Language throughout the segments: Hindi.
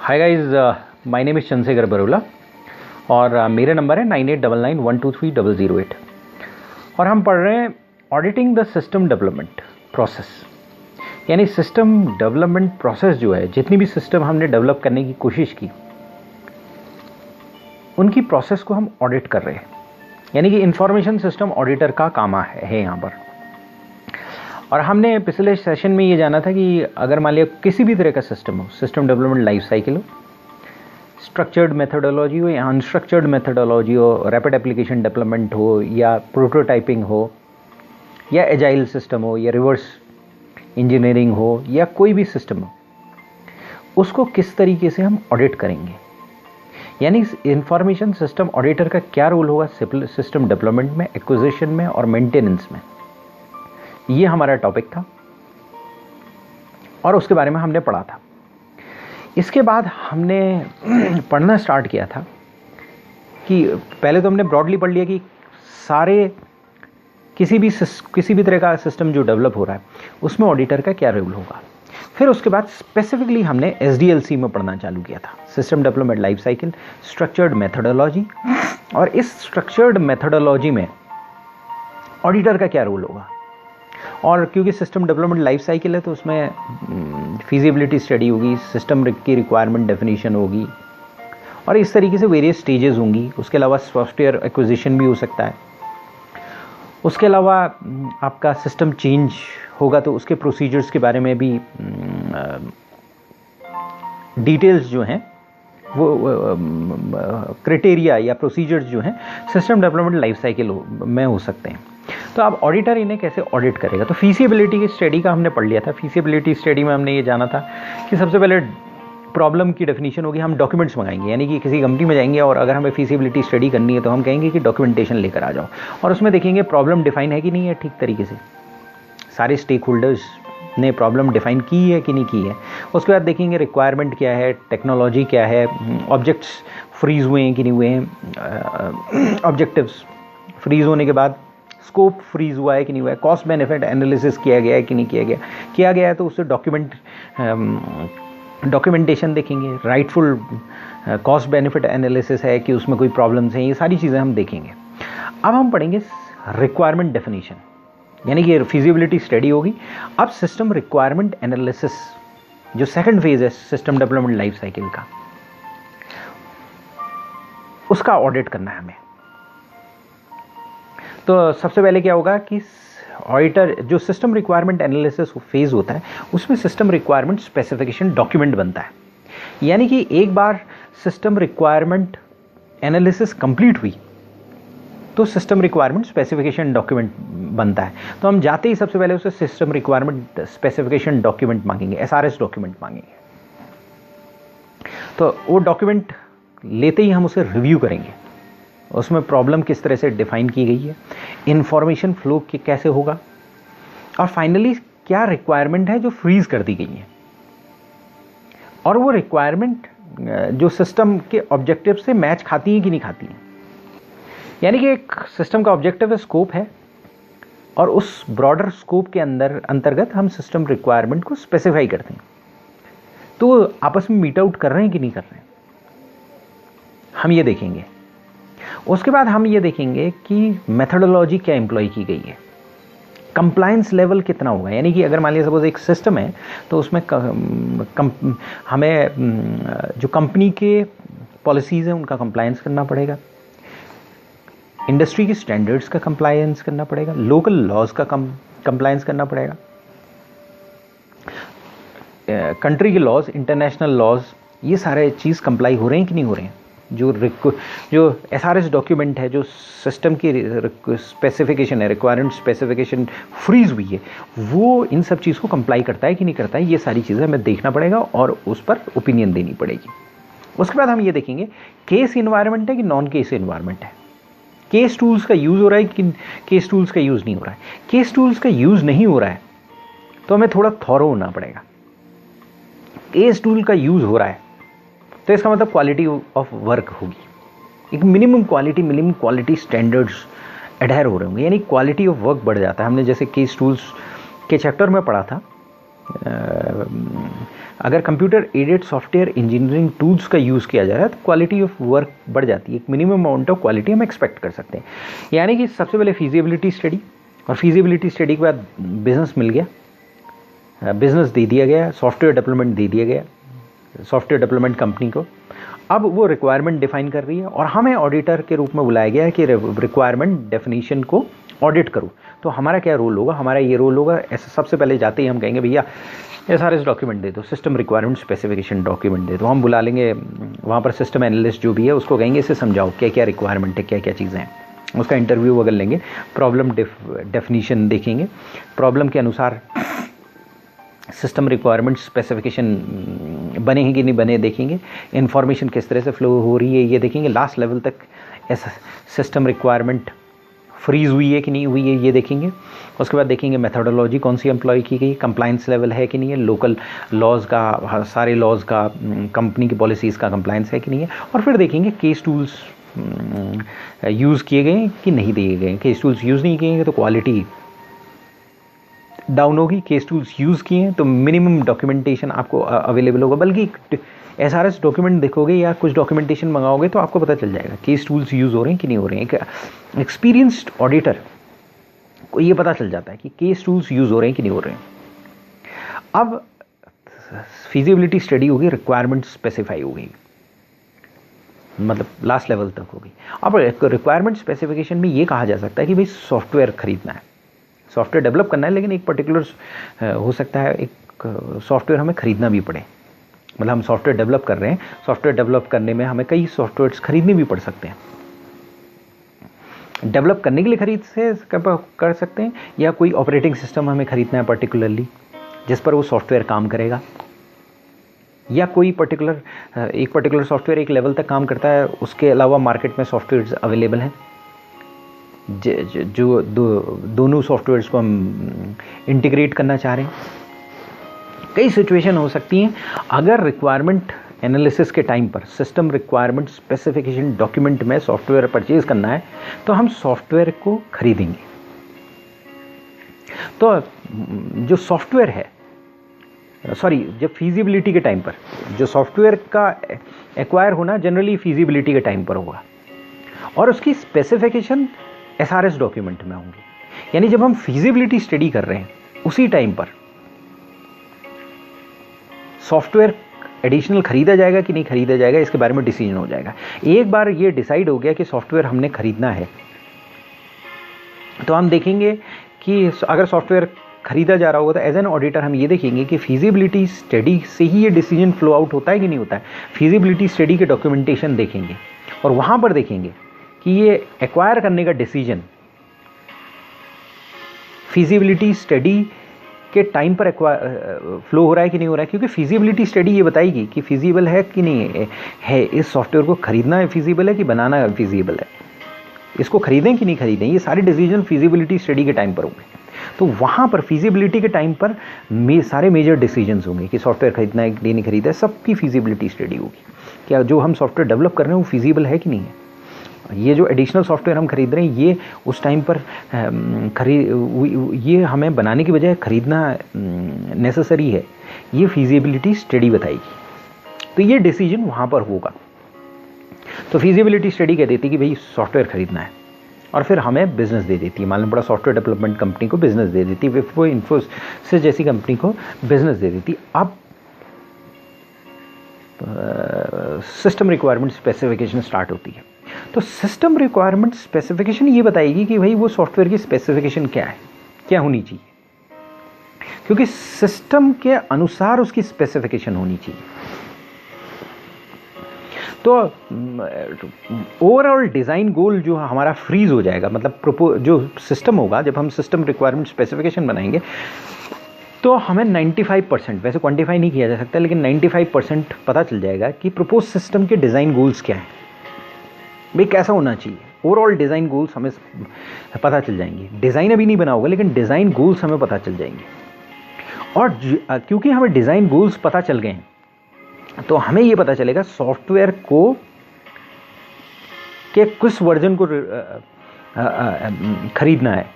Hi guys, my name is Chandrashekhar बरोला और मेरा नंबर है 9899123008 और हम पढ़ रहे हैं auditing the system development process. यानी सिस्टम डेवलपमेंट प्रोसेस जो है, जितनी भी सिस्टम हमने डेवलप करने की कोशिश की उनकी प्रोसेस को हम ऑडिट कर रहे हैं। यानी कि इंफॉर्मेशन सिस्टम ऑडिटर का काम है यहाँ पर। और हमने पिछले सेशन में ये जाना था कि अगर मान लिया किसी भी तरह का सिस्टम हो, सिस्टम डेवलपमेंट लाइफ साइकिल हो, स्ट्रक्चर्ड मेथोडोलॉजी हो या अनस्ट्रक्चर्ड मेथोडोलॉजी हो, रैपिड एप्लीकेशन डेवलपमेंट हो या प्रोटोटाइपिंग हो या एजाइल सिस्टम हो या रिवर्स इंजीनियरिंग हो या कोई भी सिस्टम हो, उसको किस तरीके से हम ऑडिट करेंगे। यानी इंफॉर्मेशन सिस्टम ऑडिटर का क्या रोल होगा सिस्टम डेवलपमेंट में, एक्विजिशन में और मेंटेनेंस में। ये हमारा टॉपिक था और उसके बारे में हमने पढ़ा था। इसके बाद हमने पढ़ना स्टार्ट किया था कि पहले तो हमने ब्रॉडली पढ़ लिया कि सारे किसी भी तरह का सिस्टम जो डेवलप हो रहा है उसमें ऑडिटर का क्या रोल होगा। फिर उसके बाद स्पेसिफिकली हमने SDLC में पढ़ना चालू किया था, system development life cycle, structured methodology. और इस स्ट्रक्चर्ड मेथोडोलॉजी में ऑडिटर का क्या रोल होगा। और क्योंकि सिस्टम डेवलपमेंट लाइफ साइकिल है तो उसमें फिजिबिलिटी स्टडी होगी, सिस्टम की रिक्वायरमेंट डेफिनेशन होगी और इस तरीके से वेरियस स्टेजेस होंगी। उसके अलावा सॉफ्टवेयर एक्विजिशन भी हो सकता है। उसके अलावा आपका सिस्टम चेंज होगा तो उसके प्रोसीजर्स के बारे में भी डिटेल्स जो हैं वो क्राइटेरिया या प्रोसीजर्स जो हैं सिस्टम डेवलपमेंट लाइफ साइकिल में हो सकते हैं। तो अब ऑडिटर इन्हें कैसे ऑडिट करेगा। तो फीसिबिलिटी की स्टडी का हमने पढ़ लिया था। फीसिबिलिटी स्टडी में हमने ये जाना था कि सबसे पहले प्रॉब्लम की डेफिनेशन होगी, हम डॉक्यूमेंट्स मंगाएंगे। यानी कि किसी कंपनी में जाएंगे और अगर हमें फीसिबिलिटी स्टडी करनी है तो हम कहेंगे कि डॉक्यूमेंटेशन लेकर आ जाओ और उसमें देखेंगे प्रॉब्लम डिफाइन है कि नहीं है ठीक तरीके से, सारे स्टेक होल्डर्स ने प्रॉब्लम डिफाइन की है कि नहीं की है। उसके बाद देखेंगे रिक्वायरमेंट क्या है, टेक्नोलॉजी क्या है, ऑब्जेक्ट्स फ्रीज हुए हैं कि नहीं हुए हैं, ऑब्जेक्टिव्स फ्रीज होने के बाद स्कोप फ्रीज हुआ है कि नहीं हुआ है, कॉस्ट बेनिफिट एनालिसिस किया गया है कि नहीं किया गया है तो उससे डॉक्यूमेंटेशन देखेंगे, राइटफुल कॉस्ट बेनिफिट एनालिसिस है कि उसमें कोई प्रॉब्लम्स हैं, ये सारी चीज़ें हम देखेंगे। अब हम पढ़ेंगे रिक्वायरमेंट डेफिनेशन। यानी कि फिजिबिलिटी स्टडी होगी। अब सिस्टम रिक्वायरमेंट एनालिसिस जो सेकंड फेज है सिस्टम डेवलपमेंट लाइफ साइकिल का, उसका ऑडिट करना है हमें। तो सबसे पहले क्या होगा कि ऑडिटर जो सिस्टम रिक्वायरमेंट एनालिसिस फेज होता है उसमें सिस्टम रिक्वायरमेंट स्पेसिफिकेशन डॉक्यूमेंट बनता है। यानी कि एक बार सिस्टम रिक्वायरमेंट एनालिसिस कंप्लीट हुई तो सिस्टम रिक्वायरमेंट स्पेसिफिकेशन डॉक्यूमेंट बनता है। तो हम जाते ही सबसे पहले उसे सिस्टम रिक्वायरमेंट स्पेसिफिकेशन डॉक्यूमेंट मांगेंगे, SRS डॉक्यूमेंट मांगेंगे। तो वो डॉक्यूमेंट लेते ही हम उसे रिव्यू करेंगे, उसमें प्रॉब्लम किस तरह से डिफाइन की गई है, इंफॉर्मेशन फ्लो कैसे होगा और फाइनली क्या रिक्वायरमेंट है जो फ्रीज कर दी गई है और वो रिक्वायरमेंट जो सिस्टम के ऑब्जेक्टिव से मैच खाती है कि नहीं खाती है। यानी कि एक सिस्टम का ऑब्जेक्टिव है, स्कोप है और उस ब्रॉडर स्कोप के अंतर्गत हम सिस्टम रिक्वायरमेंट को स्पेसिफाई करते हैं तो आपस में मीट आउट कर रहे हैं कि नहीं कर रहे हैं, हम ये देखेंगे। उसके बाद हम ये देखेंगे कि मेथोडोलॉजी क्या एम्प्लॉय की गई है, कंप्लायंस लेवल कितना होगा। यानी कि अगर मान लिया सपोज एक सिस्टम है तो उसमें हमें जो कंपनी के पॉलिसीज़ हैं उनका कंप्लायंस करना पड़ेगा, इंडस्ट्री के स्टैंडर्ड्स का कंप्लायंस करना पड़ेगा, लोकल लॉज का कंप्लायंस करना पड़ेगा, कंट्री के लॉज, इंटरनेशनल लॉज, ये सारे चीज़ कंप्लाई हो रहे हैं कि नहीं हो रहे हैं। जो SRS डॉक्यूमेंट है, जो सिस्टम की स्पेसिफिकेशन है, रिक्वायरमेंट स्पेसिफिकेशन फ्रीज हुई है, वो इन सब चीज़ को कंप्लाई करता है कि नहीं करता है, ये सारी चीज़ें हमें देखना पड़ेगा और उस पर ओपिनियन देनी पड़ेगी। उसके बाद हम ये देखेंगे केस इन्वायरमेंट है कि नॉन केस इन्वायरमेंट है, केस टूल्स का यूज़ हो रहा है कि केस टूल्स का यूज़ नहीं हो रहा है। केस टूल्स का यूज़ नहीं हो रहा है तो हमें थोड़ा थॉरो होना पड़ेगा। केस टूल का यूज़ हो रहा है तो इसका मतलब क्वालिटी ऑफ वर्क होगी, एक मिनिमम क्वालिटी स्टैंडर्ड्स एडहेयर हो रहे होंगे, यानी क्वालिटी ऑफ वर्क बढ़ जाता है। हमने जैसे केस टूल्स के चैप्टर में पढ़ा था अगर computer aided software engineering tools का यूज़ किया जा रहा है तो क्वालिटी ऑफ वर्क बढ़ जाती है, एक मिनिमम अमाउंट ऑफ क्वालिटी हम एक्सपेक्ट कर सकते हैं। यानी कि सबसे पहले फीजिबिलिटी स्टडी, और फीजिबिलिटी स्टडी के बाद बिजनेस मिल गया, बिजनेस दे दिया गया, सॉफ्टवेयर डेवलपमेंट दे दिया गया सॉफ्टवेयर डेवलपमेंट कंपनी को। अब वो रिक्वायरमेंट डिफाइन कर रही है और हमें ऑडिटर के रूप में बुलाया गया है कि रिक्वायरमेंट डेफिनेशन को ऑडिट करो। तो हमारा क्या रोल होगा? हमारा ये रोल होगा, ऐसा सबसे पहले जाते ही हम कहेंगे भैया SRS डॉक्यूमेंट दे दो, सिस्टम रिक्वायरमेंट स्पेसिफिकेशन डॉक्यूमेंट दे दो। हम बुला लेंगे वहाँ पर सिस्टम एनालिस्ट जो भी है, उसको कहेंगे इसे समझाओ क्या क्या रिक्वायरमेंट है, क्या क्या चीज़ें हैं। उसका इंटरव्यू वगैरह लेंगे, प्रॉब्लम डेफिनीशन देखेंगे, प्रॉब्लम के अनुसार सिस्टम रिक्वायरमेंट स्पेसिफिकेशन बने हैं कि नहीं बने देखेंगे, इन्फॉर्मेशन किस तरह से फ्लो हो रही है ये देखेंगे, लास्ट लेवल तक ऐसा सिस्टम रिक्वायरमेंट फ्रीज हुई है कि नहीं हुई है ये देखेंगे। उसके बाद देखेंगे मेथोडोलॉजी कौन सी एम्प्लॉय की गई, कंप्लाइंस लेवल है कि नहीं है, लोकल लॉज का, सारे लॉज का, कंपनी की पॉलिसीज़ का कंप्लाइंस है कि नहीं है। और फिर देखेंगे केस टूल्स यूज़ किए गए कि नहीं दिए गए। केस टूल्स यूज़ नहीं किए गए तो क्वालिटी डाउन होगी, केस टूल्स यूज़ किए हैं तो मिनिमम डॉक्यूमेंटेशन आपको अवेलेबल होगा। बल्कि SRS डॉक्यूमेंट देखोगे या कुछ डॉक्यूमेंटेशन मंगाओगे तो आपको पता चल जाएगा केस टूल्स यूज़ हो रहे हैं कि नहीं हो रहे हैं। एक एक्सपीरियंस्ड ऑडिटर को ये पता चल जाता है कि केस टूल्स यूज़ हो रहे हैं कि नहीं हो रहे हैं। अब फीजिबिलिटी स्टडी होगी, रिक्वायरमेंट स्पेसिफाई होगी, मतलब लास्ट लेवल तक होगी। अब रिक्वायरमेंट स्पेसिफिकेशन में ये कहा जा सकता है कि भाई सॉफ्टवेयर खरीदना है, सॉफ्टवेयर डेवलप करना है, लेकिन एक पर्टिकुलर हो सकता है एक सॉफ्टवेयर हमें खरीदना भी पड़े। मतलब हम सॉफ्टवेयर डेवलप कर रहे हैं, सॉफ्टवेयर डेवलप करने में हमें कई सॉफ्टवेयर्स खरीदने भी पड़ सकते हैं। डेवलप करने के लिए खरीद से कर सकते हैं, या कोई ऑपरेटिंग सिस्टम हमें खरीदना है पर्टिकुलरली जिस पर वो सॉफ्टवेयर काम करेगा, या कोई एक पर्टिकुलर सॉफ्टवेयर एक लेवल तक काम करता है, उसके अलावा मार्केट में सॉफ्टवेयर्स अवेलेबल हैं जो दोनों सॉफ्टवेयर्स को हम इंटीग्रेट करना चाह रहे हैं। कई सिचुएशन हो सकती हैं। अगर रिक्वायरमेंट एनालिसिस के टाइम पर सिस्टम रिक्वायरमेंट स्पेसिफिकेशन डॉक्यूमेंट में सॉफ्टवेयर परचेज करना है तो हम सॉफ्टवेयर को खरीदेंगे। तो जो सॉफ्टवेयर है, जब फीजिबिलिटी के टाइम पर जो सॉफ्टवेयर का एक्वायर होना जनरली फीजिबिलिटी के टाइम पर होगा, और उसकी स्पेसिफिकेशन SRS डॉक्यूमेंट में होंगी। यानी जब हम फीजिबिलिटी स्टडी कर रहे हैं उसी टाइम पर सॉफ्टवेयर एडिशनल खरीदा जाएगा कि नहीं खरीदा जाएगा इसके बारे में डिसीजन हो जाएगा। एक बार ये डिसाइड हो गया कि सॉफ्टवेयर हमने खरीदना है तो हम देखेंगे कि अगर सॉफ्टवेयर खरीदा जा रहा होगा तो एज एन ऑडिटर हम ये देखेंगे कि फीजिबिलिटी स्टडी से ही ये डिसीजन फ्लो आउट होता है कि नहीं होता है। फीजिबिलिटी स्टडी के डॉक्यूमेंटेशन देखेंगे और वहाँ पर देखेंगे कि ये एक्वायर करने का डिसीजन फीजिबिलिटी स्टडी के टाइम पर फ्लो हो रहा है कि नहीं हो रहा है, क्योंकि फीजिबिलिटी स्टडी ये बताएगी कि फीजिबल है कि नहीं है, इस सॉफ्टवेयर को खरीदना है फीजिबल है कि बनाना फीजिबल है, इसको खरीदें कि नहीं खरीदें, ये सारे डिसीजन फीजिबिलिटी स्टडी के टाइम पर होंगे। तो वहाँ पर फीजिबिलिटी के टाइम पर सारे मेजर डिसीजंस होंगे कि सॉफ्टवेयर खरीदना है कि नहीं खरीदना है, सबकी फीजिबिलिटी स्टडी होगी। क्या जो हम सॉफ्टवेयर डेवलप कर रहे हैं वो फीजिबल है कि नहीं है, ये जो एडिशनल सॉफ्टवेयर हम खरीद रहे हैं ये उस टाइम पर ये हमें बनाने की बजाय खरीदना नेसेसरी है, ये फीजिबिलिटी स्टडी बताएगी। तो ये डिसीजन वहाँ पर होगा। तो फीजिबिलिटी स्टडी कह देती है कि भाई सॉफ्टवेयर खरीदना है, और फिर हमें बिजनेस दे देती है। मान लो बड़ा सॉफ्टवेयर डेवलपमेंट कंपनी को बिजनेस दे देती है, विप्रो इन्फोसिस जैसी कंपनी को बिजनेस दे देती है। अब सिस्टम रिक्वायरमेंट स्पेसिफिकेशन स्टार्ट होती है। तो सिस्टम रिक्वायरमेंट स्पेसिफिकेशन ये बताएगी कि भाई वो सॉफ्टवेयर की स्पेसिफिकेशन क्या है, क्या होनी चाहिए, क्योंकि सिस्टम के अनुसार उसकी स्पेसिफिकेशन होनी चाहिए। तो ओवरऑल डिज़ाइन गोल जो हमारा फ्रीज हो जाएगा, मतलब जो सिस्टम होगा, जब हम सिस्टम रिक्वायरमेंट स्पेसिफिकेशन बनाएंगे तो हमें 95%, वैसे क्वांटिफाई नहीं किया जा सकता, लेकिन 95% पता चल जाएगा कि प्रपोज सिस्टम के डिज़ाइन गोल्स क्या हैं, भाई कैसा होना चाहिए। ओवरऑल डिज़ाइन गोल्स हमें पता चल जाएंगे। डिज़ाइन अभी नहीं बना होगा लेकिन डिज़ाइन गोल्स हमें पता चल जाएंगे। और क्योंकि हमें डिज़ाइन गोल्स पता चल गए हैं तो हमें ये पता चलेगा सॉफ्टवेयर को के किस वर्जन को खरीदना है,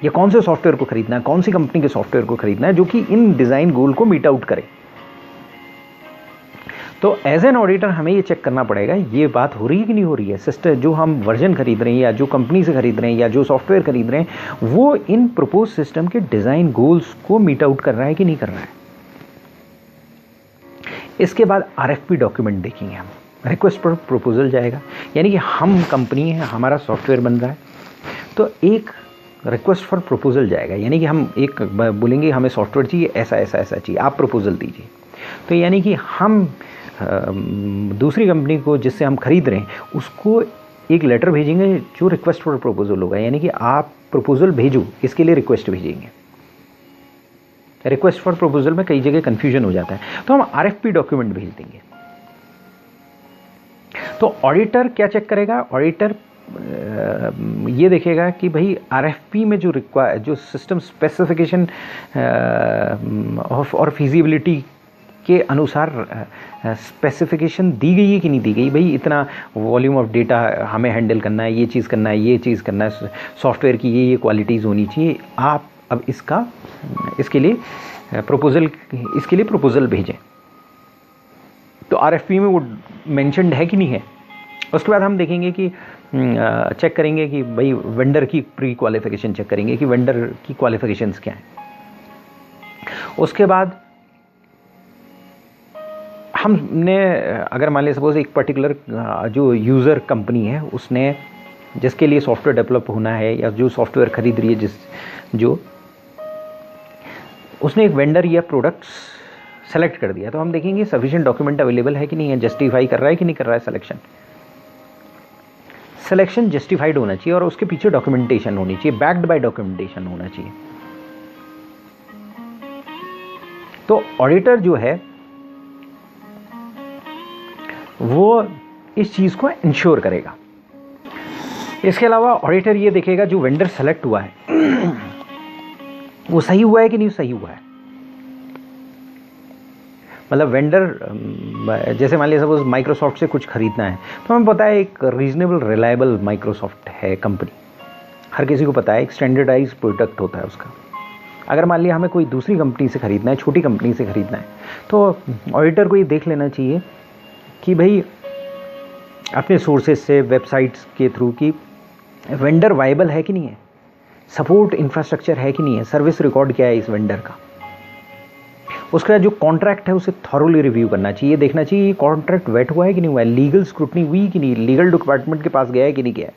या कौन से सॉफ्टवेयर को खरीदना है, कौन सी कंपनी के सॉफ्टवेयर को खरीदना है जो कि इन डिज़ाइन गोल को मीट आउट करे। तो एज एन ऑडिटर हमें ये चेक करना पड़ेगा ये बात हो रही है कि नहीं हो रही है। सिस्टम जो हम वर्जन खरीद रहे हैं या जो कंपनी से खरीद रहे हैं या जो सॉफ्टवेयर खरीद रहे हैं वो इन प्रपोज सिस्टम के डिज़ाइन गोल्स को मीट आउट कर रहा है कि नहीं कर रहा है। इसके बाद RFP डॉक्यूमेंट देखेंगे हम, रिक्वेस्ट फॉर प्रपोजल जाएगा, यानी कि हम कंपनी है, हमारा सॉफ्टवेयर बन रहा है, तो एक रिक्वेस्ट फॉर प्रपोजल जाएगा, यानी कि हम एक बोलेंगे हमें सॉफ्टवेयर चाहिए ऐसा ऐसा ऐसा चाहिए, आप प्रपोजल दीजिए। तो यानी कि हम दूसरी कंपनी को जिससे हम खरीद रहे हैं उसको एक लेटर भेजेंगे जो रिक्वेस्ट फॉर प्रपोजल होगा, यानी कि आप प्रपोजल भेजो, इसके लिए रिक्वेस्ट भेजेंगे। रिक्वेस्ट फॉर प्रपोजल में कई जगह कंफ्यूजन हो जाता है, तो हम RFP डॉक्यूमेंट भेज देंगे। तो ऑडिटर क्या चेक करेगा, ऑडिटर ये देखेगा कि भाई RFP में जो सिस्टम स्पेसिफिकेशन और फिजिबिलिटी के अनुसार स्पेसिफिकेशन दी गई है कि नहीं दी गई। भाई इतना वॉल्यूम ऑफ डेटा हमें हैंडल करना है, ये चीज़ करना है, ये चीज़ करना है, सॉफ्टवेयर की ये क्वालिटीज़ होनी चाहिए, आप अब इसके लिए प्रपोजल भेजें। तो RFP में वो मेंशन्ड है कि नहीं है। उसके बाद हम देखेंगे कि चेक करेंगे कि भाई वेंडर की प्री क्वालिफिकेशन चेक करेंगे कि वेंडर की क्वालिफिकेशंस क्या हैं। उसके बाद हमने अगर मान लिया सपोज एक पर्टिकुलर जो यूज़र कंपनी है उसने जिसके लिए सॉफ्टवेयर डेवलप होना है या जो सॉफ्टवेयर खरीद रही है जो उसने एक वेंडर या प्रोडक्ट्स सेलेक्ट कर दिया, तो हम देखेंगे सफिशिएंट डॉक्यूमेंट अवेलेबल है कि नहीं है, जस्टिफाई कर रहा है कि नहीं कर रहा है सिलेक्शन जस्टिफाइड होना चाहिए और उसके पीछे डॉक्यूमेंटेशन होनी चाहिए, बैक्ड बाय डॉक्यूमेंटेशन होना चाहिए। तो ऑडिटर जो है वो इस चीज को इंश्योर करेगा। इसके अलावा ऑडिटर ये देखेगा जो वेंडर सेलेक्ट हुआ है वो सही हुआ है कि नहीं सही हुआ है। मतलब वेंडर जैसे मान लिया सपोज माइक्रोसॉफ्ट से कुछ खरीदना है तो हमें पता है एक रीजनेबल रिलायबल माइक्रोसॉफ्ट है कंपनी, हर किसी को पता है, एक स्टैंडर्डाइज प्रोडक्ट होता है उसका। अगर मान लिया हमें कोई दूसरी कंपनी से खरीदना है, छोटी कंपनी से खरीदना है, तो ऑडिटर को ये देख लेना चाहिए कि भाई अपने सोर्सेज से वेबसाइट्स के थ्रू कि वेंडर वायबल है कि नहीं है, सपोर्ट इंफ्रास्ट्रक्चर है कि नहीं है, सर्विस रिकॉर्ड क्या है इस वेंडर का। उसका जो कॉन्ट्रैक्ट है उसे थॉरोली रिव्यू करना चाहिए, देखना चाहिए ये कॉन्ट्रैक्ट वेट हुआ है कि नहीं हुआ है, लीगल स्क्रूटनी हुई कि नहीं, लीगल डिपार्टमेंट के पास गया है कि नहीं गया है,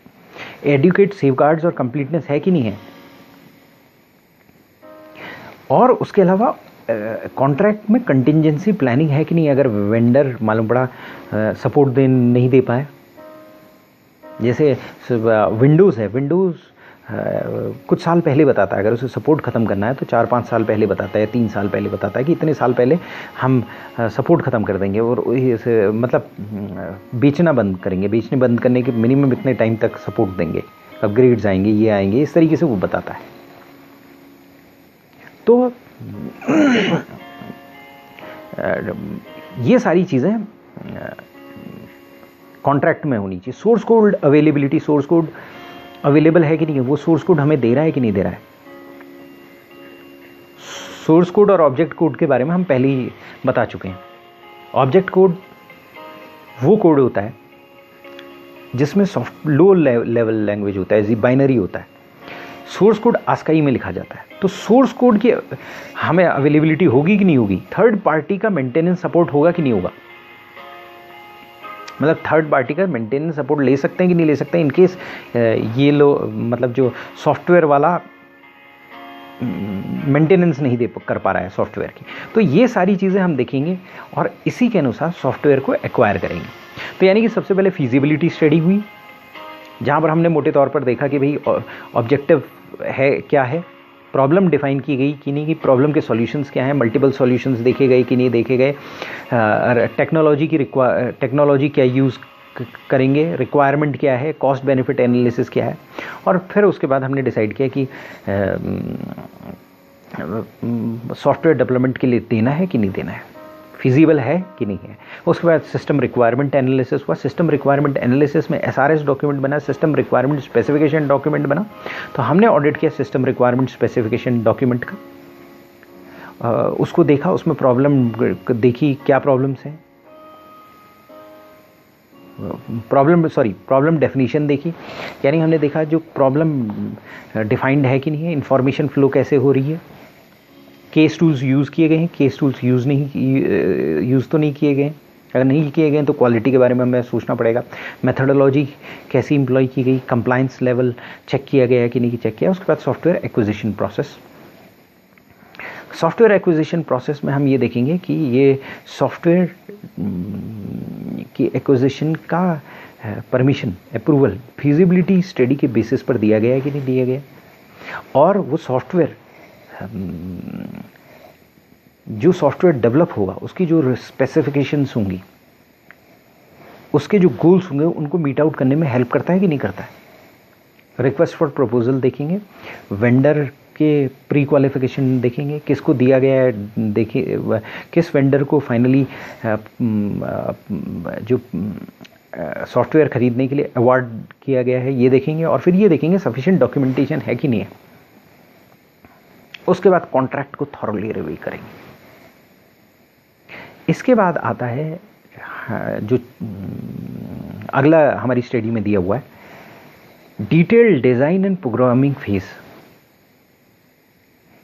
एडुकेट सेफगार्ड्स और कंप्लीटनेस है कि नहीं है। और उसके अलावा कॉन्ट्रैक्ट में कंटिंजेंसी प्लानिंग है कि नहीं, अगर वेंडर मालूम पड़ा सपोर्ट नहीं दे पाए। जैसे विंडोज़ है, विंडोज़ कुछ साल पहले बताता है, अगर उसे सपोर्ट ख़त्म करना है तो 4-5 साल पहले बताता है, 3 साल पहले बताता है कि इतने साल पहले हम सपोर्ट ख़त्म कर देंगे और मतलब बेचना बंद करेंगे, बेचने बंद करने के मिनिमम इतने टाइम तक सपोर्ट देंगे, अपग्रेड्स आएंगे, ये आएंगे, इस तरीके से वो बताता है। तो ये सारी चीज़ें कॉन्ट्रैक्ट में होनी चाहिए। Source code availability, source code available है कि नहीं है, वो सोर्स कोड हमें दे रहा है कि नहीं दे रहा है। सोर्स कोड और ऑब्जेक्ट कोड के बारे में हम पहले ही बता चुके हैं। ऑब्जेक्ट कोड वो कोड होता है जिसमें लो लेवल लैंग्वेज होता है, बाइनरी होता है। सोर्स कोड आस्काई में लिखा जाता है। तो सोर्स कोड की हमें अवेलेबिलिटी होगी कि नहीं होगी, थर्ड पार्टी का मेंटेनेंस सपोर्ट होगा कि नहीं होगा, मतलब थर्ड पार्टी का मेंटेनेंस सपोर्ट ले सकते हैं कि नहीं ले सकते हैं इनकेस ये मतलब जो सॉफ्टवेयर वाला मेंटेनेंस नहीं कर पा रहा है सॉफ्टवेयर की। तो ये सारी चीज़ें हम देखेंगे और इसी के अनुसार सॉफ्टवेयर को एक्वायर करेंगे। तो यानी कि सबसे पहले फीजिबिलिटी स्टडी हुई, जहाँ पर हमने मोटे तौर पर देखा कि भाई ऑब्जेक्टिव है क्या है, प्रॉब्लम डिफाइन की गई कि नहीं, कि प्रॉब्लम के सॉल्यूशंस क्या हैं, मल्टीपल सॉल्यूशंस देखे गए कि नहीं देखे गए, टेक्नोलॉजी क्या यूज़ करेंगे, रिक्वायरमेंट क्या है, कॉस्ट बेनिफिट एनालिसिस क्या है, और फिर उसके बाद हमने डिसाइड किया कि सॉफ्टवेयर डेवलपमेंट के लिए देना है कि नहीं देना है, फिजिबल है कि नहीं है। उसके बाद सिस्टम रिक्वायरमेंट एनालिसिस हुआ। सिस्टम रिक्वायरमेंट एनालिसिस में SRS डॉक्यूमेंट बना, सिस्टम रिक्वायरमेंट स्पेसिफिकेशन डॉक्यूमेंट बना। तो हमने ऑडिट किया सिस्टम रिक्वायरमेंट स्पेसिफिकेशन डॉक्यूमेंट का, उसको देखा, उसमें प्रॉब्लम देखी क्या प्रॉब्लम्स हैं, प्रॉब्लम डेफिनेशन देखी, यानी हमने देखा जो प्रॉब्लम डिफाइंड है कि नहीं है, इंफॉर्मेशन फ्लो कैसे हो रही है, केस टूल्स यूज़ किए गए हैं, केस टूल्स यूज़ तो नहीं किए गए हैं, अगर नहीं किए गए तो क्वालिटी के बारे में हमें सोचना पड़ेगा, मेथडोलॉजी कैसी इम्प्लॉय की गई, कंप्लायंस लेवल चेक किया गया है कि नहीं चेक किया। उसके बाद software acquisition process. Software acquisition process में हम ये देखेंगे कि ये सॉफ्टवेयर की एक्विजिशन का परमिशन अप्रूवल फिजिबिलिटी स्टडी के बेसिस पर दिया गया है कि नहीं दिया गया, और वो सॉफ्टवेयर जो सॉफ्टवेयर डेवलप होगा उसकी जो स्पेसिफिकेशंस होंगी, उसके जो गोल्स होंगे उनको मीट आउट करने में हेल्प करता है कि नहीं करता है। रिक्वेस्ट फॉर प्रपोजल देखेंगे, वेंडर के प्री क्वालिफिकेशन देखेंगे, किसको दिया गया है, देखिए किस वेंडर को फाइनली जो सॉफ्टवेयर खरीदने के लिए अवार्ड किया गया है ये देखेंगे, और फिर ये देखेंगे सफिशिएंट डॉक्यूमेंटेशन है कि नहीं है। उसके बाद कॉन्ट्रैक्ट को थॉरली रिव्यू करेंगे। इसके बाद आता है जो अगला हमारी स्टडी में दिया हुआ है, detail design and programming phase,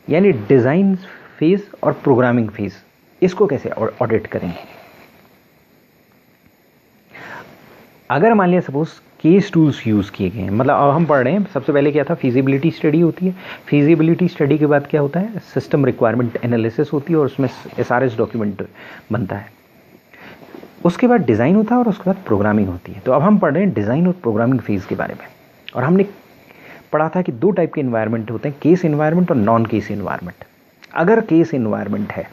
यानी डिज़ाइन फेज और प्रोग्रामिंग फेज, इसको कैसे ऑडिट करेंगे। अगर मान लिया सपोज केस टूल्स यूज़ किए गए हैं, मतलब अब हम पढ़ रहे हैं, सबसे पहले क्या था, फिजिबिलिटी स्टडी होती है, फिजिबिलिटी स्टडी के बाद क्या होता है, सिस्टम रिक्वायरमेंट एनालिसिस होती है और उसमें SRS डॉक्यूमेंट बनता है। उसके बाद डिज़ाइन होता है और उसके बाद प्रोग्रामिंग होती है। तो अब हम पढ़ रहे हैं डिज़ाइन और प्रोग्रामिंग फेज़ के बारे में, और हमने पढ़ा था कि दो टाइप के इन्वायरमेंट होते हैं, केस इन्वायरमेंट और नॉन केस इन्वायरमेंट। अगर केस इन्वायरमेंट है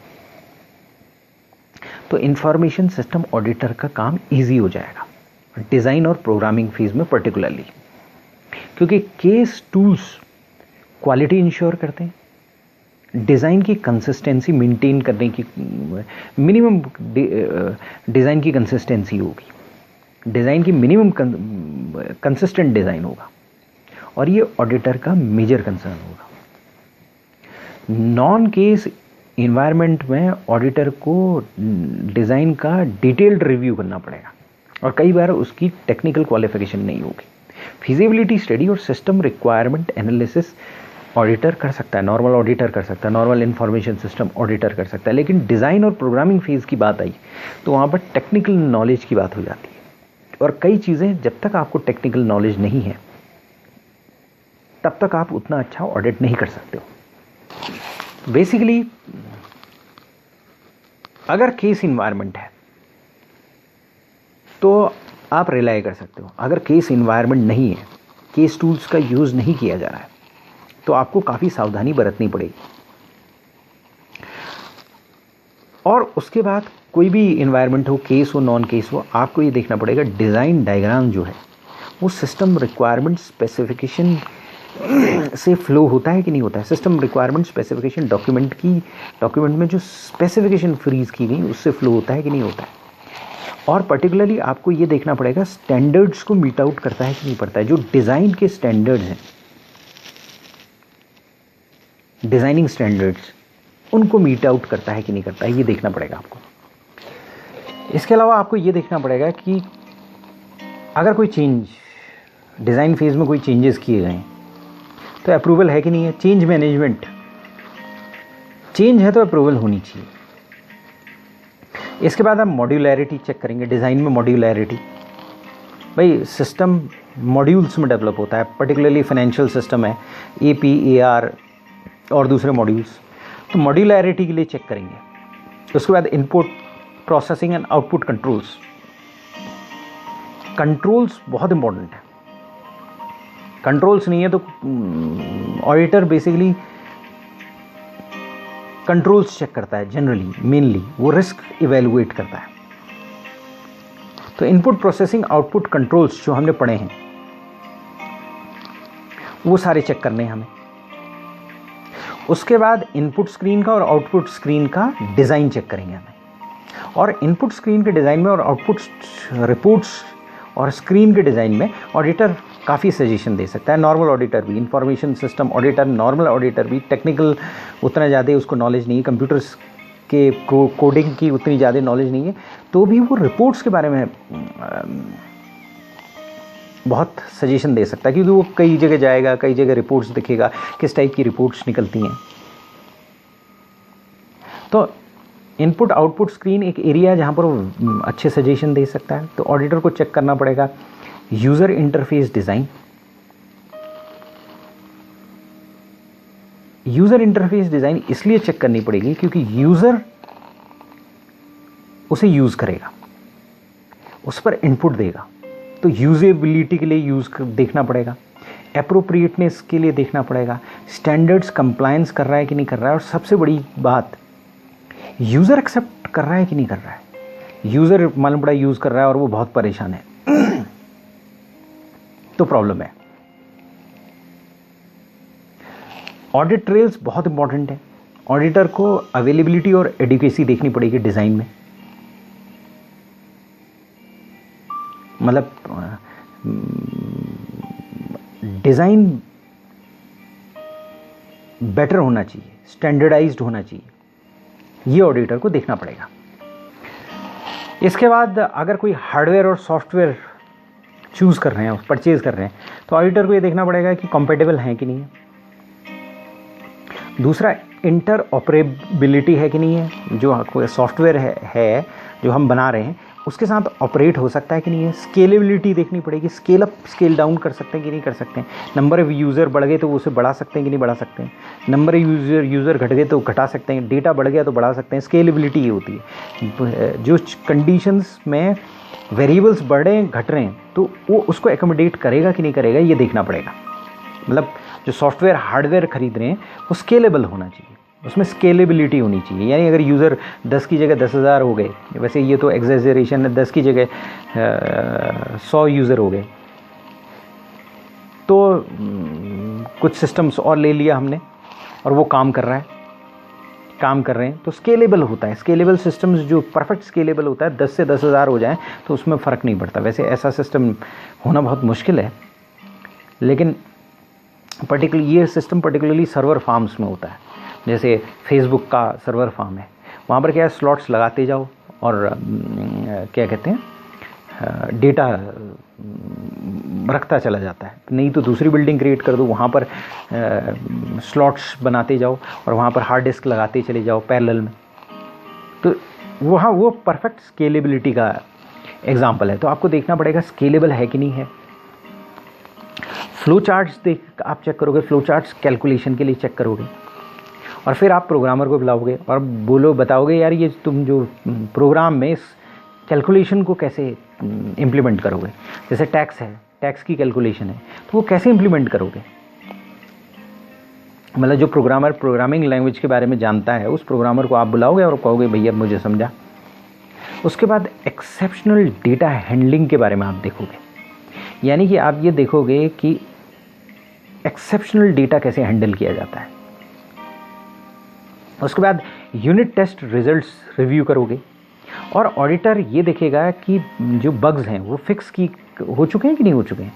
तो इंफॉर्मेशन सिस्टम ऑडिटर का काम ईजी हो जाएगा, डिज़ाइन और प्रोग्रामिंग फेज में पर्टिकुलरली, क्योंकि केस टूल्स क्वालिटी इंश्योर करते हैं, डिज़ाइन की कंसिस्टेंसी मेंटेन करने की, मिनिमम डिज़ाइन की कंसिस्टेंसी होगी, डिज़ाइन की मिनिमम कंसिस्टेंट डिज़ाइन होगा, और ये ऑडिटर का मेजर कंसर्न होगा। नॉन केस इन्वायरमेंट में ऑडिटर को डिज़ाइन का डिटेल्ड रिव्यू करना पड़ेगा, और कई बार उसकी टेक्निकल क्वालिफिकेशन नहीं होगी। फिजिबिलिटी स्टडी और सिस्टम रिक्वायरमेंट एनालिसिस ऑडिटर कर सकता है, नॉर्मल ऑडिटर कर सकता है, नॉर्मल इंफॉर्मेशन सिस्टम ऑडिटर कर सकता है, लेकिन डिज़ाइन और प्रोग्रामिंग फेज़ की बात आई तो वहाँ पर टेक्निकल नॉलेज की बात हो जाती है, और कई चीज़ें जब तक आपको टेक्निकल नॉलेज नहीं है तब तक आप उतना अच्छा ऑडिट नहीं कर सकते हो। बेसिकली अगर केस इन्वायरमेंट है तो आप रिलाई कर सकते हो, अगर केस इन्वायरमेंट नहीं है, केस टूल्स का यूज़ नहीं किया जा रहा है, तो आपको काफ़ी सावधानी बरतनी पड़ेगी। और उसके बाद कोई भी इन्वायरमेंट हो, केस हो नॉन केस हो, आपको ये देखना पड़ेगा डिज़ाइन डायग्राम जो है वो सिस्टम रिक्वायरमेंट स्पेसिफिकेशन से फ्लो होता है कि नहीं होता है। सिस्टम रिक्वायरमेंट स्पेसिफिकेशन डॉक्यूमेंट में जो स्पेसिफिकेशन फ्रीज की गई उससे फ्लो होता है कि नहीं होता है। और पर्टिकुलरली आपको ये देखना पड़ेगा स्टैंडर्ड्स को मीट आउट करता है कि नहीं करता है। जो डिज़ाइन के स्टैंडर्ड्स हैं, डिज़ाइनिंग स्टैंडर्ड्स, उनको मीट आउट करता है कि नहीं करता है, ये देखना पड़ेगा आपको। इसके अलावा आपको ये देखना पड़ेगा कि अगर कोई चेंज डिज़ाइन फेज़ में कोई चेंजेस किए गए तो अप्रूवल है कि नहीं है। चेंज मैनेजमेंट, चेंज है तो अप्रूवल होनी चाहिए। इसके बाद हम मॉड्यूलैरिटी चेक करेंगे। डिज़ाइन में मॉड्यूलैरिटी, भाई सिस्टम मॉड्यूल्स में डेवलप होता है, पर्टिकुलरली फाइनेंशियल सिस्टम है, AP, AR और दूसरे मॉड्यूल्स, तो मॉड्यूलैरिटी के लिए चेक करेंगे। उसके बाद input processing and output controls. Controls बहुत इंपॉर्टेंट है, कंट्रोल्स नहीं है तो ऑडिटर बेसिकली कंट्रोल्स चेक करता है। जनरली मेनली वो रिस्क इवेलुएट करता है। तो इनपुट प्रोसेसिंग आउटपुट कंट्रोल्स जो हमने पढ़े हैं वो सारे चेक करने हैं हमें। उसके बाद इनपुट स्क्रीन का और आउटपुट स्क्रीन का डिज़ाइन चेक करेंगे हमें। और इनपुट स्क्रीन के डिज़ाइन में और आउटपुट रिपोर्ट्स और स्क्रीन के डिज़ाइन में ऑडिटर काफ़ी सजेशन दे सकता है। नॉर्मल ऑडिटर भी, information system auditor, normal auditor भी, टेक्निकल उतना ज़्यादा उसको नॉलेज नहीं है, कंप्यूटर्स के कोडिंग की उतनी ज़्यादा नॉलेज नहीं है, तो भी वो रिपोर्ट्स के बारे में बहुत सजेशन दे सकता है, क्योंकि वो कई जगह जाएगा, कई जगह रिपोर्ट्स दिखेगा, किस टाइप की रिपोर्ट्स निकलती हैं। तो इनपुट आउटपुट स्क्रीन एक एरिया है जहाँ पर वो अच्छे सजेशन दे सकता है। तो ऑडिटर को चेक करना पड़ेगा user interface design. User interface design इसलिए चेक करनी पड़ेगी क्योंकि यूज़र उसे यूज़ करेगा, उस पर इनपुट देगा, तो यूजेबिलिटी के लिए देखना पड़ेगा, एप्रोप्रिएटनेस के लिए देखना पड़ेगा, स्टैंडर्ड्स कंप्लायंस कर रहा है कि नहीं कर रहा है, और सबसे बड़ी बात यूज़र एक्सेप्ट कर रहा है कि नहीं कर रहा है। यूज़र मालूम पड़ा यूज़ कर रहा है और वो बहुत परेशान है तो प्रॉब्लम है। ऑडिट ट्रेल्स बहुत इंपॉर्टेंट है। ऑडिटर को अवेलेबिलिटी और एडिक्वेसी देखनी पड़ेगी डिज़ाइन में। मतलब डिज़ाइन बेटर होना चाहिए, स्टैंडर्डाइज्ड होना चाहिए, ये ऑडिटर को देखना पड़ेगा। इसके बाद अगर कोई हार्डवेयर और सॉफ्टवेयर चूज़ कर रहे हैं, परचेज़ कर रहे हैं, तो ऑडिटर को ये देखना पड़ेगा कि कंपेटेबल हैं कि नहीं है। दूसरा, इंटर ऑपरेबिलिटी है कि नहीं है। जो कोई सॉफ्टवेयर है जो हम बना रहे हैं उसके साथ ऑपरेट हो सकता है कि नहीं है। स्केलेबिलिटी देखनी पड़ेगी, स्केल अप स्केल डाउन कर सकते हैं कि नहीं कर सकते हैं। नंबर ऑफ यूज़र बढ़ गए तो उसे बढ़ा सकते हैं कि नहीं बढ़ा सकते हैं। नंबर ऑफ यूज़र घट गए तो घटा सकते हैं। डेटा बढ़ गया तो बढ़ा सकते हैं। स्केलेबिलिटी ये होती है जो कंडीशंस में वेरिएबल्स बढ़ रहे हैं घट रहे हैं तो वो उसको एकोमोडेट करेगा कि नहीं करेगा, ये देखना पड़ेगा। मतलब जो सॉफ्टवेयर हार्डवेयर खरीद रहे हैं वो स्केलेबल होना चाहिए, उसमें स्केलेबिलिटी होनी चाहिए। यानी अगर यूज़र 10 की जगह 10,000 हो गए, वैसे ये तो एग्जेजरेशन है, 10 की जगह 100 यूज़र हो गए, तो कुछ सिस्टम्स और ले लिया हमने और वो काम कर रहे हैं तो स्केलेबल होता है। स्केलेबल सिस्टम्स जो परफेक्ट स्केलेबल होता है, 10 से 10,000 हो जाए तो उसमें फ़र्क नहीं पड़ता। वैसे ऐसा सिस्टम होना बहुत मुश्किल है, लेकिन ये सिस्टम पर्टिकुलरली सर्वर फार्म्स में होता है। जैसे फेसबुक का सर्वर फार्म है, वहाँ पर क्या है, स्लॉट्स लगाते जाओ और क्या कहते हैं डेटा रखता चला जाता है। नहीं तो दूसरी बिल्डिंग क्रिएट कर दो, वहाँ पर स्लॉट्स बनाते जाओ और वहाँ पर हार्ड डिस्क लगाते चले जाओ पैरेलल में। तो वहाँ वो परफेक्ट स्केलेबिलिटी का एग्जांपल है। तो आपको देखना पड़ेगा स्केलेबल है कि नहीं है। फ्लो चार्ट्स आप चेक करोगे, फ्लो चार्ट्स कैलकुलेशन के लिए चेक करोगे और फिर आप प्रोग्रामर को बुलाओगे और बताओगे यार ये तुम जो प्रोग्राम में इस कैलकुलेशन को कैसे इम्प्लीमेंट करोगे। जैसे टैक्स है, टैक्स की कैलकुलेशन है, तो वो कैसे इम्प्लीमेंट करोगे। मतलब जो प्रोग्रामर प्रोग्रामिंग लैंग्वेज के बारे में जानता है उस प्रोग्रामर को आप बुलाओगे और कहोगे भैया मुझे समझा। उसके बाद एक्सेप्शनल डेटा हैंडलिंग के बारे में आप देखोगे, यानी कि आप ये देखोगे कि एक्सेप्शनल डेटा कैसे हैंडल किया जाता है। उसके बाद यूनिट टेस्ट रिजल्ट्स रिव्यू करोगे और ऑडिटर ये देखेगा कि जो बग्स हैं वो फिक्स की हो चुके हैं कि नहीं हो चुके हैं।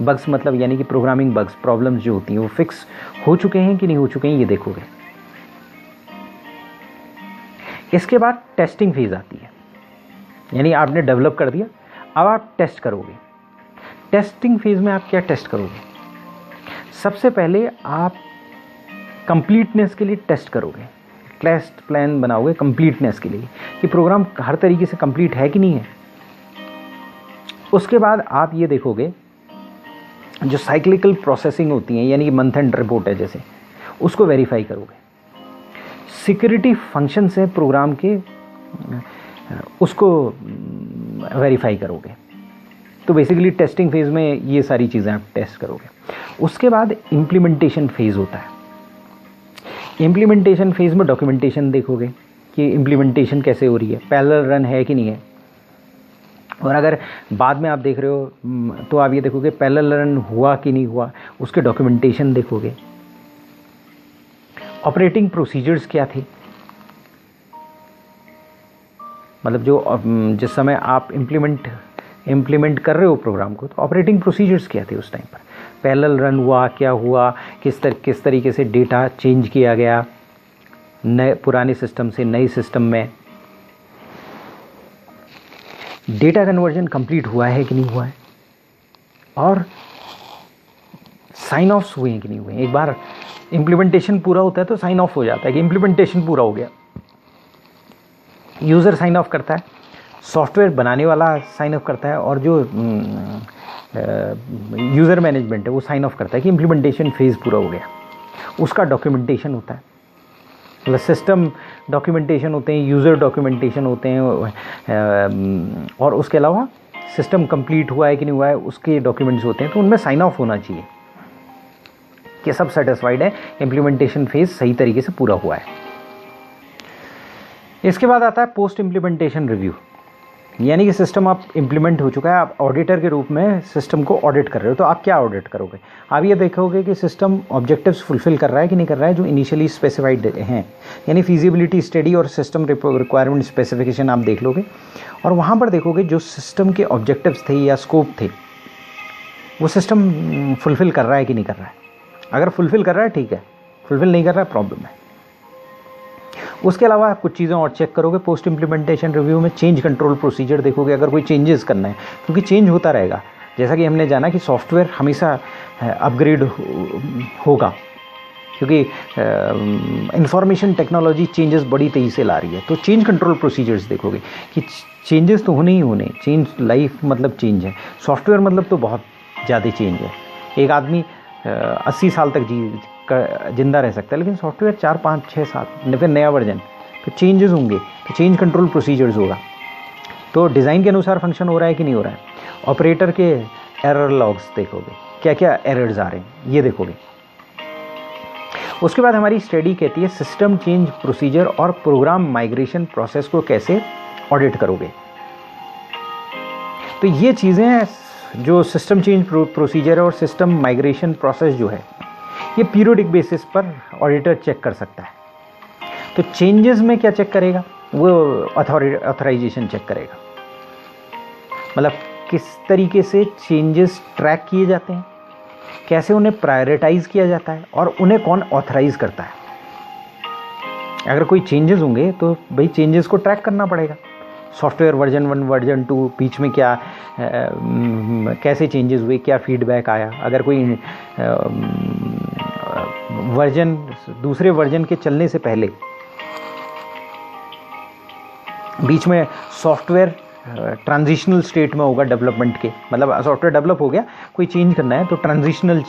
बग्स मतलब यानी कि प्रोग्रामिंग बग्स, प्रॉब्लम्स जो होती हैं वो फिक्स हो चुके हैं कि नहीं हो चुके हैं, ये देखोगे। इसके बाद टेस्टिंग फेज आती है, यानी आपने डेवलप कर दिया, अब आप टेस्ट करोगे। टेस्टिंग फेज में आप क्या टेस्ट करोगे। सबसे पहले आप कंप्लीटनेस के लिए टेस्ट करोगे, टेस्ट प्लान बनाओगे कंप्लीटनेस के लिए कि प्रोग्राम हर तरीके से कंप्लीट है कि नहीं है। उसके बाद आप ये देखोगे जो साइक्लिकल प्रोसेसिंग होती है, यानी कि मंथ एंड रिपोर्ट है जैसे, उसको वेरीफाई करोगे। सिक्योरिटी फंक्शंस हैं प्रोग्राम के, उसको वेरीफाई करोगे। तो बेसिकली टेस्टिंग फेज में ये सारी चीज़ें आप टेस्ट करोगे। उसके बाद इम्प्लीमेंटेशन फेज होता है। इम्प्लीमेंटेशन फेज में डॉक्यूमेंटेशन देखोगे कि इम्प्लीमेंटेशन कैसे हो रही है, पैरेलल रन है कि नहीं है। और अगर बाद में आप देख रहे हो तो आप ये देखोगे पैरेलल रन हुआ कि नहीं हुआ, उसके डॉक्यूमेंटेशन देखोगे। ऑपरेटिंग प्रोसीजर्स क्या थे, मतलब जो जिस समय आप इम्प्लीमेंट कर रहे हो प्रोग्राम को, तो ऑपरेटिंग प्रोसीजर्स क्या थे उस टाइम पर। पैरेलल रन हुआ, क्या हुआ, किस तरीके से डेटा चेंज किया गया नए पुराने सिस्टम से नए सिस्टम में। डेटा कन्वर्जन कंप्लीट हुआ है कि नहीं हुआ है, और साइन ऑफ्स हुए हैं कि नहीं हुए हैं। एक बार इम्प्लीमेंटेशन पूरा होता है तो साइन ऑफ हो जाता है कि इम्प्लीमेंटेशन पूरा हो गया। यूज़र साइन ऑफ करता है, सॉफ्टवेयर बनाने वाला साइन ऑफ करता है, और जो यूज़र मैनेजमेंट है वो साइन ऑफ करता है कि इम्प्लीमेंटेशन फेज़ पूरा हो गया। उसका डॉक्यूमेंटेशन होता है, मतलब सिस्टम डॉक्यूमेंटेशन होते हैं, यूज़र डॉक्यूमेंटेशन होते हैं, और उसके अलावा सिस्टम कंप्लीट हुआ है कि नहीं हुआ है उसके डॉक्यूमेंट्स होते हैं। तो उनमें साइन ऑफ होना चाहिए कि सब सेटिस्फाइड है, इम्प्लीमेंटेशन फेज़ सही तरीके से पूरा हुआ है। इसके बाद आता है पोस्ट इम्प्लीमेंटेशन रिव्यू, यानी कि सिस्टम आप इम्प्लीमेंट हो चुका है, आप ऑडिटर के रूप में सिस्टम को ऑडिट कर रहे हो। तो आप क्या ऑडिट करोगे? आप ये देखोगे कि सिस्टम ऑब्जेक्टिव्स फुलफिल कर रहा है कि नहीं कर रहा है जो इनिशियली स्पेसिफाइड हैं, यानी फीजिबिलिटी स्टडी और सिस्टम रिक्वायरमेंट स्पेसिफिकेशन आप देख लोगे, और वहाँ पर देखोगे जो सिस्टम के ऑब्जेक्टिव्स थे या स्कोप थे वो सिस्टम फुलफिल कर रहा है कि नहीं कर रहा है। अगर फुलफिल कर रहा है ठीक है, फुलफिल नहीं कर रहा है प्रॉब्लम है। उसके अलावा आप कुछ चीज़ें और चेक करोगे पोस्ट इम्प्लीमेंटेशन रिव्यू में। चेंज कंट्रोल प्रोसीजर देखोगे, अगर कोई चेंजेस करना है, क्योंकि चेंज होता रहेगा। जैसा कि हमने जाना कि सॉफ्टवेयर हमेशा अपग्रेड होगा, क्योंकि इंफॉर्मेशन टेक्नोलॉजी चेंजेस बड़ी तेज़ी से ला रही है। तो चेंज कंट्रोल प्रोसीजर्स देखोगे कि चेंजेस तो होने ही होने। चेंज लाइफ मतलब चेंज है, सॉफ्टवेयर मतलब तो बहुत ज़्यादा चेंज है। एक आदमी 80 साल तक जिंदा रह सकता है, लेकिन सॉफ्टवेयर 4, 5, 6, 7 फिर नया वर्जन, तो चेंजेस होंगे। तो चेंज कंट्रोल प्रोसीजर्स होगा। तो डिज़ाइन के अनुसार फंक्शन हो रहा है कि नहीं हो रहा है। ऑपरेटर के एरर लॉग्स देखोगे, क्या क्या एरर्स आ रहे हैं ये देखोगे। उसके बाद हमारी स्टडी कहती है सिस्टम चेंज प्रोसीजर और प्रोग्राम माइग्रेशन प्रोसेस को कैसे ऑडिट करोगे। तो ये चीज़ें जो सिस्टम चेंज प्रोसीजर और सिस्टम माइग्रेशन प्रोसेस जो है ये पीरियोडिक बेसिस पर ऑडिटर चेक कर सकता है। तो चेंजेस में क्या चेक करेगा, वो ऑथराइजेशन चेक करेगा, मतलब किस तरीके से चेंजेस ट्रैक किए जाते हैं, कैसे उन्हें प्रायोरिटाइज किया जाता है, और उन्हें कौन ऑथराइज करता है। अगर कोई चेंजेस होंगे तो भाई चेंजेस को ट्रैक करना पड़ेगा। सॉफ्टवेयर वर्जन 1 वर्जन 2 बीच में क्या कैसे चेंजेस हुए, क्या फीडबैक आया। अगर कोई वर्जन दूसरे वर्जन के चलने से पहले बीच में सॉफ्टवेयर ट्रांजिशनल स्टेट में होगा डेवलपमेंट के, मतलब सॉफ्टवेयर डेवलप हो गया, कोई चेंज करना है तो ट्रांजिशनल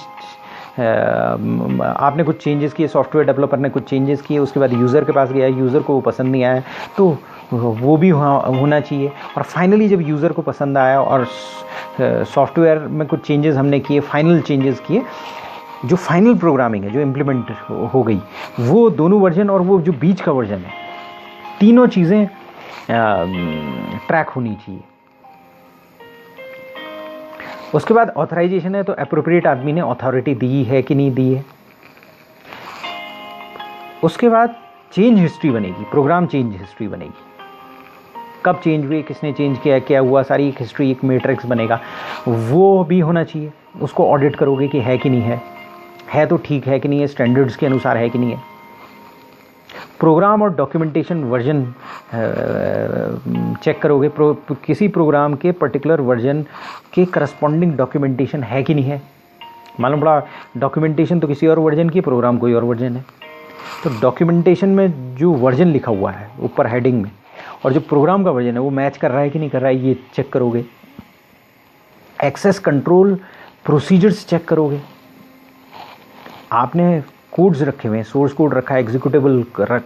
आपने कुछ चेंजेस किए, सॉफ्टवेयर डेवलपर ने कुछ चेंजेस किए, उसके बाद यूज़र के पास गया, यूज़र को वो पसंद नहीं आया तो वो भी होना चाहिए। और फाइनली जब यूज़र को पसंद आया और सॉफ्टवेयर में कुछ चेंजेस हमने किए, फाइनल चेंजेस किए, जो फाइनल प्रोग्रामिंग है जो इम्प्लीमेंट हो गई, वो दोनों वर्जन और वो जो बीच का वर्जन है, तीनों चीज़ें ट्रैक होनी चाहिए। उसके बाद ऑथराइजेशन है, तो अप्रोप्रिएट आदमी ने अथॉरिटी दी है कि नहीं दी है। उसके बाद चेंज हिस्ट्री बनेगी, प्रोग्राम चेंज हिस्ट्री बनेगी, कब चेंज हुए, किसने चेंज किया, क्या हुआ, सारी एक हिस्ट्री, एक मैट्रिक्स बनेगा, वो भी होना चाहिए। उसको ऑडिट करोगे कि है कि नहीं है तो ठीक है कि नहीं है, स्टैंडर्ड्स के अनुसार है कि नहीं है। प्रोग्राम और डॉक्यूमेंटेशन वर्जन चेक करोगे, किसी प्रोग्राम के पर्टिकुलर वर्जन के करस्पॉन्डिंग डॉक्यूमेंटेशन है कि नहीं है। मालूम पड़ा डॉक्यूमेंटेशन तो किसी और वर्जन की, प्रोग्राम कोई और वर्जन है, तो डॉक्यूमेंटेशन में जो वर्जन लिखा हुआ है ऊपर हेडिंग में और जो प्रोग्राम का वर्जन है वो मैच कर रहा है कि नहीं कर रहा है, ये चेक करोगे। एक्सेस कंट्रोल प्रोसीजर्स चेक करोगे। आपने कोड्स रखे हुए हैं, सोर्स कोड रखा है, एग्जीक्यूटेबल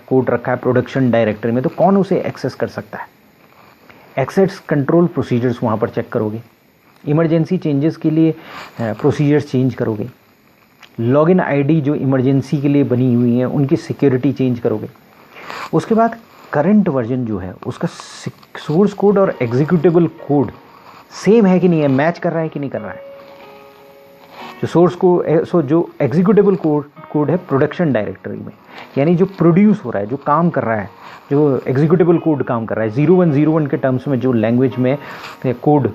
कोड रखा है प्रोडक्शन डायरेक्टरी में, तो कौन उसे एक्सेस कर सकता है। एक्सेस कंट्रोल प्रोसीजर्स वहाँ पर चेक करोगे। इमरजेंसी चेंजेस के लिए प्रोसीजर्स चेंज करोगे। लॉगिन आईडी जो इमरजेंसी के लिए बनी हुई हैं उनकी सिक्योरिटी चेंज करोगे। उसके बाद करंट वर्जन जो है उसका सोर्स कोड और एग्जीक्यूटेबल कोड सेम है कि नहीं है, मैच कर रहा है कि नहीं कर रहा है। जो सोर्स कोड जो एग्जीक्यूटेबल कोड है प्रोडक्शन डायरेक्टरी में, यानी जो प्रोड्यूस हो रहा है, जो काम कर रहा है, जो एग्जीक्यूटेबल कोड काम कर रहा है, 0101 के टर्म्स में जो लैंग्वेज में कोड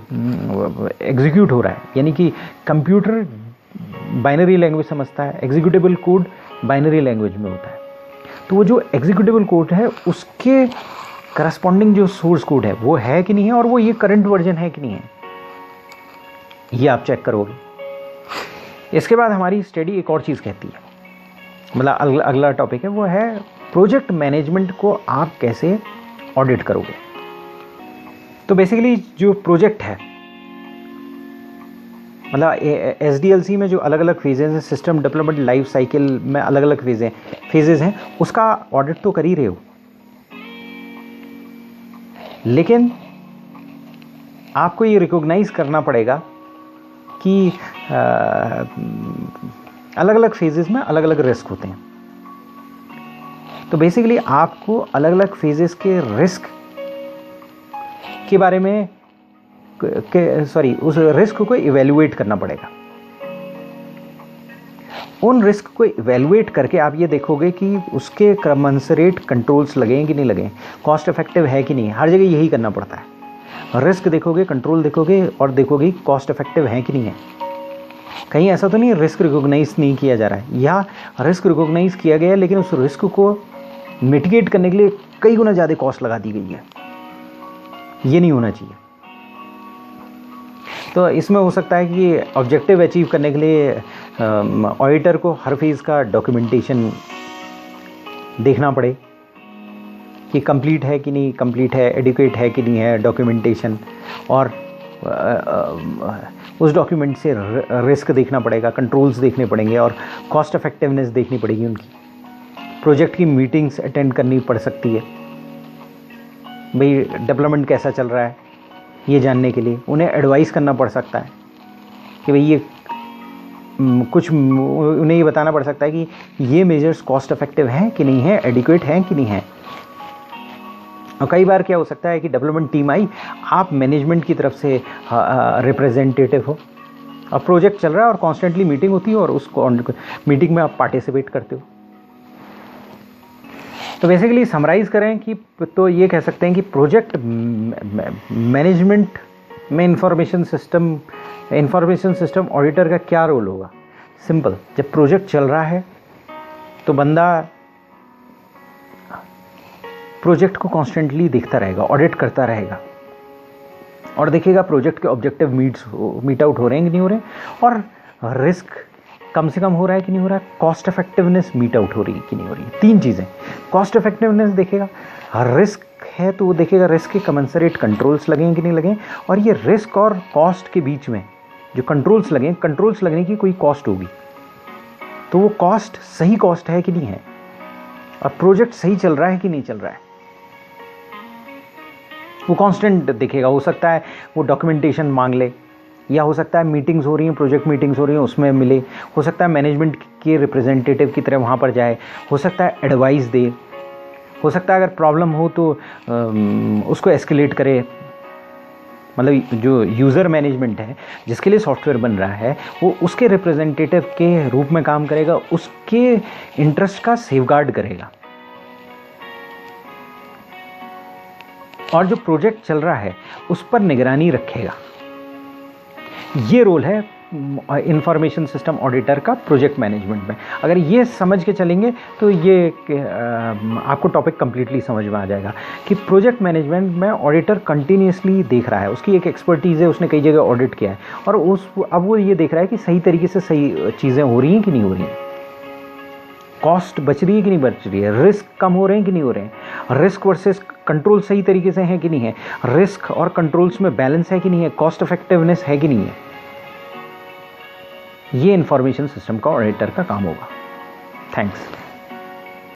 एग्जीक्यूट हो रहा है, यानी कि कंप्यूटर बाइनरी लैंग्वेज समझता है, एग्जीक्यूटेबल कोड बाइनरी लैंग्वेज में होता है। तो वो जो एग्जीक्यूटेबल कोड है उसके करस्पॉन्डिंग जो सोर्स कोड है वो है कि नहीं है, और वो ये करंट वर्जन है कि नहीं है। ये आप चेक करोगे। इसके बाद हमारी स्टडी एक और चीज़ कहती है, मतलब अगला टॉपिक है वो है प्रोजेक्ट मैनेजमेंट को आप कैसे ऑडिट करोगे। तो बेसिकली जो प्रोजेक्ट है, मतलब SDLC में जो अलग अलग फेजेज हैं, सिस्टम डेवलपमेंट लाइफ साइकिल में अलग अलग फेजेज हैं, उसका ऑडिट तो कर ही रहे हो, लेकिन आपको ये रिकॉग्नाइज करना पड़ेगा कि अलग अलग फेजेस में अलग अलग रिस्क होते हैं। तो बेसिकली आपको अलग अलग फेजेस के रिस्क के बारे में उस रिस्क को इवेल्युएट करना पड़ेगा। उन रिस्क को इवेल्युएट करके आप ये देखोगे कि उसके कमेंसरेट कंट्रोल्स लगें कि नहीं लगें, कॉस्ट इफेक्टिव है कि नहीं। हर जगह यही करना पड़ता है, रिस्क देखोगे, कंट्रोल देखोगे और देखोगे कॉस्ट इफेक्टिव है कि नहीं है। कहीं ऐसा तो नहीं रिस्क रिकॉग्नाइज नहीं किया जा रहा है, या रिस्क रिकॉग्नाइज किया गया है लेकिन उस रिस्क को मिटिगेट करने के लिए कई गुना ज़्यादा कॉस्ट लगा दी गई है। ये नहीं होना चाहिए। तो इसमें हो सकता है कि ऑब्जेक्टिव अचीव करने के लिए ऑडिटर को हर फेज़ का डॉक्यूमेंटेशन देखना पड़े कि कंप्लीट है कि नहीं कंप्लीट है, एडिक्वेट है कि नहीं है डॉक्यूमेंटेशन, और उस डॉक्यूमेंट से रिस्क देखना पड़ेगा, कंट्रोल्स देखने पड़ेंगे और कॉस्ट इफेक्टिवनेस देखनी पड़ेगी उनकी। प्रोजेक्ट की मीटिंग्स अटेंड करनी पड़ सकती है, भाई डेवलपमेंट कैसा चल रहा है ये जानने के लिए। उन्हें एडवाइस करना पड़ सकता है कि भाई ये कुछ, उन्हें ये बताना पड़ सकता है कि ये मेजर्स कॉस्ट इफेक्टिव हैं कि नहीं है, एडिक्वेट हैं कि नहीं है। और कई बार क्या हो सकता है कि डेवलपमेंट टीम आई, आप मैनेजमेंट की तरफ से रिप्रेजेंटेटिव हो, और प्रोजेक्ट चल रहा है और कॉन्स्टेंटली मीटिंग होती है और उस मीटिंग में आप पार्टिसिपेट करते हो। तो बेसिकली समराइज़ करें कि तो ये कह सकते हैं कि प्रोजेक्ट मैनेजमेंट में इंफॉर्मेशन सिस्टम ऑडिटर का क्या रोल होगा। सिंपल, जब प्रोजेक्ट चल रहा है तो बंदा प्रोजेक्ट को कॉन्स्टेंटली देखता रहेगा, ऑडिट करता रहेगा और देखेगा प्रोजेक्ट के ऑब्जेक्टिव मीट आउट हो रहे हैं कि नहीं हो रहे हैं, और रिस्क कम से कम हो रहा है कि नहीं हो रहा है, कॉस्ट इफेक्टिवनेस मीट आउट हो रही है कि नहीं हो रही है। 3 चीज़ें, कॉस्ट इफेक्टिवनेस देखेगा, रिस्क है तो वो देखेगा रिस्क के कमेंसरेट कंट्रोल्स लगें कि नहीं लगें, और ये रिस्क और कॉस्ट के बीच में जो कंट्रोल्स लगने की कोई कॉस्ट होगी तो वो कॉस्ट सही कॉस्ट है कि नहीं है, और प्रोजेक्ट सही चल रहा है कि नहीं चल रहा है, वो कांस्टेंट दिखेगा। हो सकता है वो डॉक्यूमेंटेशन मांग ले, या हो सकता है मीटिंग्स हो रही हैं, प्रोजेक्ट मीटिंग्स हो रही हैं उसमें मिले, हो सकता है मैनेजमेंट के रिप्रेजेंटेटिव की तरह वहाँ पर जाए, हो सकता है एडवाइस दे, हो सकता है अगर प्रॉब्लम हो तो उसको एस्केलेट करे। मतलब जो यूज़र मैनेजमेंट है जिसके लिए सॉफ्टवेयर बन रहा है वो उसके रिप्रेजेंटेटिव के रूप में काम करेगा, उसके इंटरेस्ट का सेफगार्ड करेगा, और जो प्रोजेक्ट चल रहा है उस पर निगरानी रखेगा। ये रोल है इंफॉर्मेशन सिस्टम ऑडिटर का प्रोजेक्ट मैनेजमेंट में। अगर ये समझ के चलेंगे तो ये आपको टॉपिक कंप्लीटली समझ में आ जाएगा कि प्रोजेक्ट मैनेजमेंट में ऑडिटर कंटिन्यूसली देख रहा है, उसकी एक एक्सपर्टीज़ है, उसने कई जगह ऑडिट किया है, और अब वो ये देख रहा है कि सही तरीके से सही चीज़ें हो रही हैं कि नहीं हो रही हैं, कॉस्ट बच रही है कि नहीं बच रही है, रिस्क कम हो रहे हैं कि नहीं हो रहे हैं, रिस्क वर्सेस कंट्रोल सही तरीके से है कि नहीं है, रिस्क और कंट्रोल्स में बैलेंस है कि नहीं है, कॉस्ट इफेक्टिवनेस है कि नहीं है। ये इंफॉर्मेशन सिस्टम का ऑडिटर का काम होगा। थैंक्स।